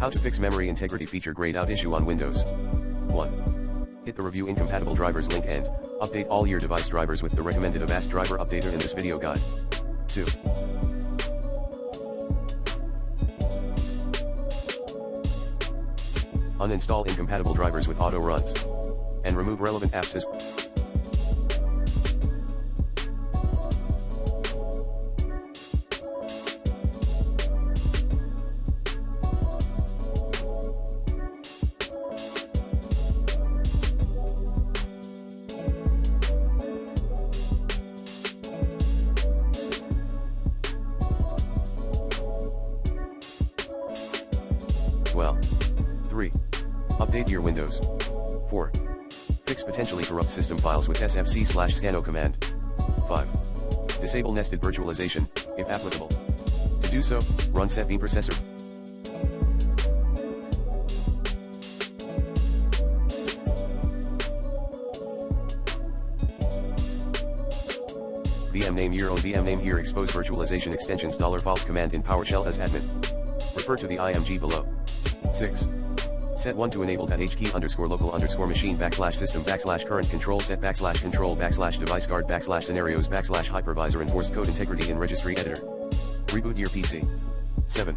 How to fix memory integrity feature grayed out issue on Windows. 1. Hit the review incompatible drivers link and update all your device drivers with the recommended Avast driver updater in this video guide. 2. Uninstall incompatible drivers with auto runs and remove relevant apps as well. 3. Update your Windows. 4. Fix potentially corrupt system files with sfc/scanno command. 5. Disable nested virtualization, if applicable. To do so, run set vprocessor. VM name here on VM name here expose virtualization extensions $false command in PowerShell as admin. Refer to the IMG below. 6. Set 1 to enabled at HKey_local_machine /system /current control set /control /device guard /scenarios /hypervisor enforced code integrity in registry editor. Reboot your PC. 7.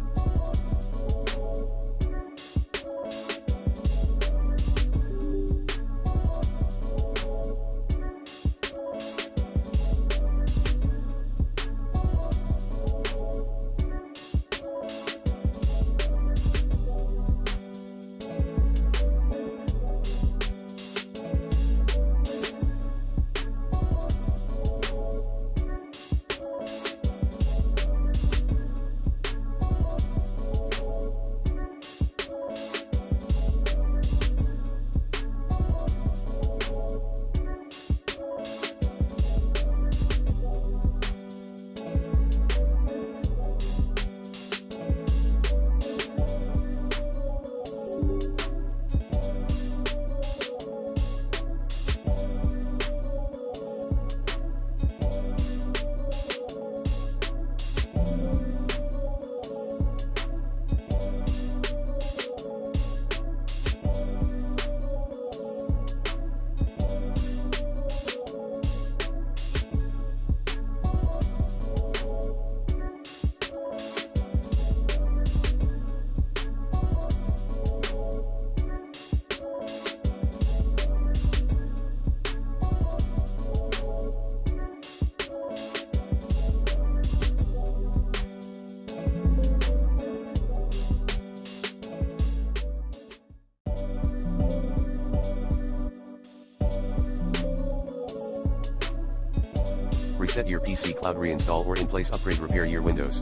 Reset your PC cloud reinstall or in-place upgrade repair your Windows.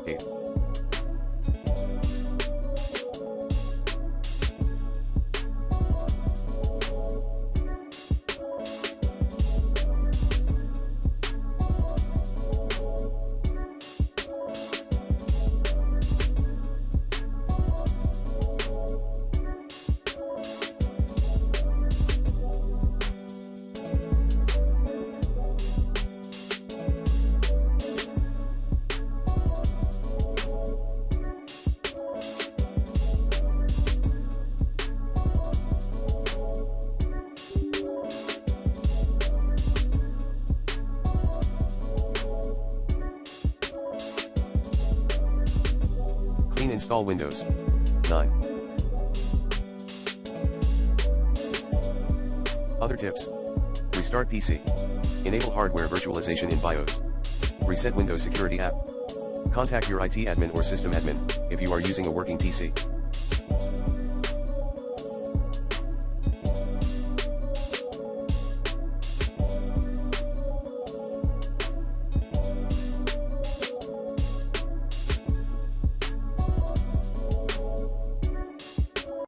8. Clean install Windows. 9. Other tips. Restart PC. Enable hardware virtualization in BIOS. Reset Windows Security app. Contact your IT admin or system admin, if you are using a working PC.